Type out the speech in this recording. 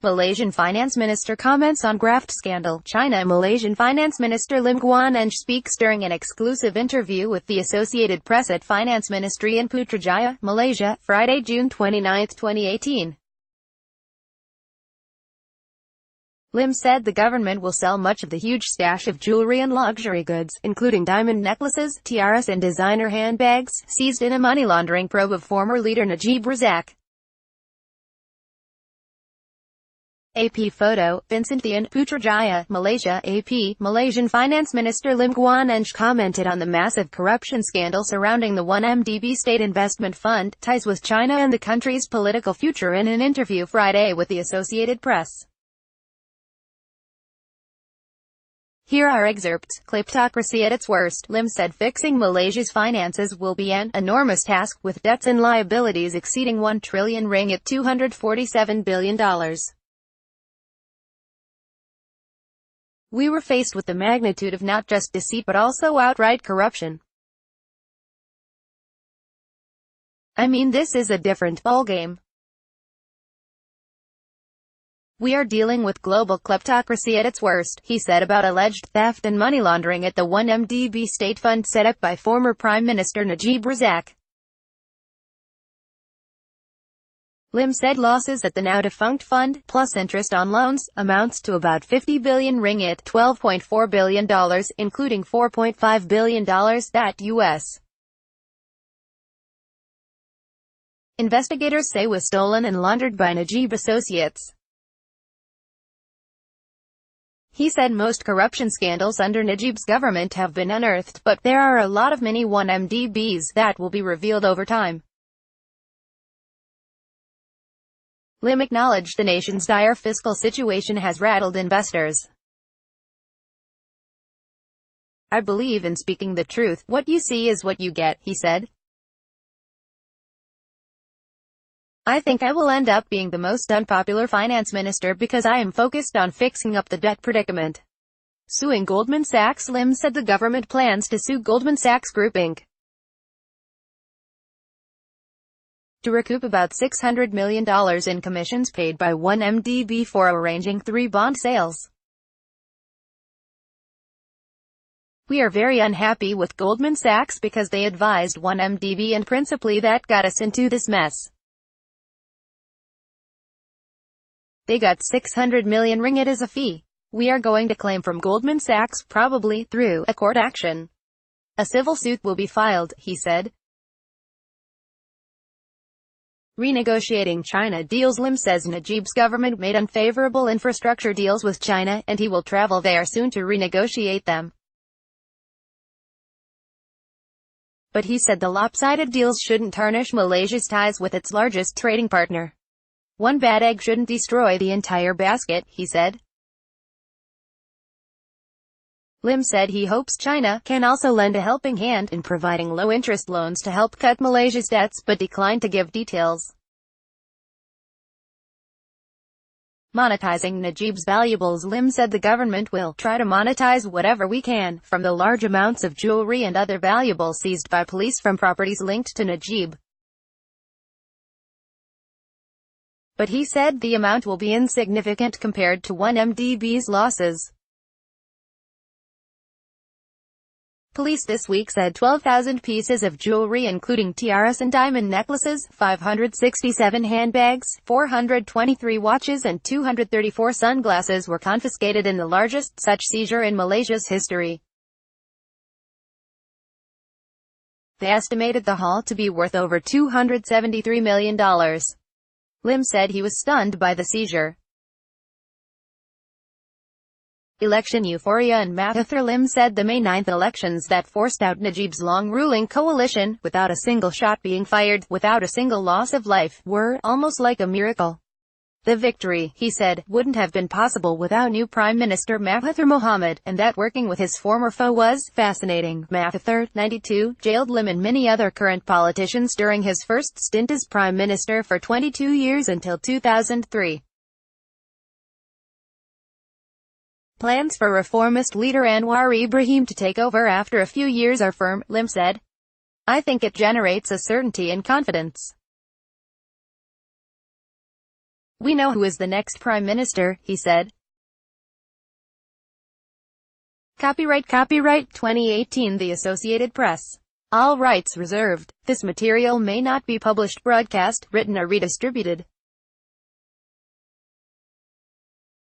Malaysian Finance Minister comments on graft scandal. China. Malaysian Finance Minister Lim Guan Eng speaks during an exclusive interview with the Associated Press at Finance Ministry in Putrajaya, Malaysia, Friday, June 29, 2018. Lim said the government will sell much of the huge stash of jewelry and luxury goods, including diamond necklaces, tiaras and designer handbags, seized in a money laundering probe of former leader Najib Razak. AP photo, Vincent Thian, Putrajaya, Malaysia. AP, Malaysian Finance Minister Lim Guan Eng commented on the massive corruption scandal surrounding the 1MDB state investment fund, ties with China and the country's political future in an interview Friday with the Associated Press. Here are excerpts. Kleptocracy at its worst, Lim said fixing Malaysia's finances will be an enormous task, with debts and liabilities exceeding 1 trillion ringgit $247 billion. We were faced with the magnitude of not just deceit but also outright corruption. I mean, this is a different ballgame. We are dealing with global kleptocracy at its worst, he said about alleged theft and money laundering at the 1MDB state fund set up by former Prime Minister Najib Razak. Lim said losses at the now-defunct fund, plus interest on loans, amounts to about 50 billion ringgit, $12.4 billion, including $4.5 billion that U.S. investigators say was stolen and laundered by Najib associates. He said most corruption scandals under Najib's government have been unearthed, but there are a lot of mini 1MDBs that will be revealed over time. Lim acknowledged the nation's dire fiscal situation has rattled investors. I believe in speaking the truth. What you see is what you get, he said. I think I will end up being the most unpopular finance minister because I am focused on fixing up the debt predicament. Suing Goldman Sachs. Lim said the government plans to sue Goldman Sachs Group Inc. to recoup about $600 million in commissions paid by 1MDB for arranging 3 bond sales. We are very unhappy with Goldman Sachs because they advised 1MDB and principally that got us into this mess. They got 600 million ringgit as a fee. We are going to claim from Goldman Sachs, probably through a court action. A civil suit will be filed, he said. Renegotiating China deals. Lim says Najib's government made unfavorable infrastructure deals with China, and he will travel there soon to renegotiate them. But he said the lopsided deals shouldn't tarnish Malaysia's ties with its largest trading partner. One bad egg shouldn't destroy the entire basket, he said. Lim said he hopes China can also lend a helping hand in providing low-interest loans to help cut Malaysia's debts, but declined to give details. Monetizing Najib's valuables. Lim said the government will try to monetize whatever we can, from the large amounts of jewelry and other valuables seized by police from properties linked to Najib. But he said the amount will be insignificant compared to 1MDB's losses. Police this week said 12,000 pieces of jewelry including tiaras and diamond necklaces, 567 handbags, 423 watches and 234 sunglasses were confiscated in the largest such seizure in Malaysia's history. They estimated the haul to be worth over $273 million. Lim said he was stunned by the seizure. Election euphoria in Mahathir. Lim said the May 9 elections that forced out Najib's long-ruling coalition, without a single shot being fired, without a single loss of life, were almost like a miracle. The victory, he said, wouldn't have been possible without new Prime Minister Mahathir Mohamad, and that working with his former foe was fascinating. Mahathir, 92, jailed Lim and many other current politicians during his first stint as Prime Minister for 22 years until 2003. Plans for reformist leader Anwar Ibrahim to take over after a few years are firm, Lim said. I think it generates a certainty and confidence. "We know who is the next Prime Minister," he said. Copyright 2018 The Associated Press. All rights reserved. This material may not be published, broadcast, written or redistributed.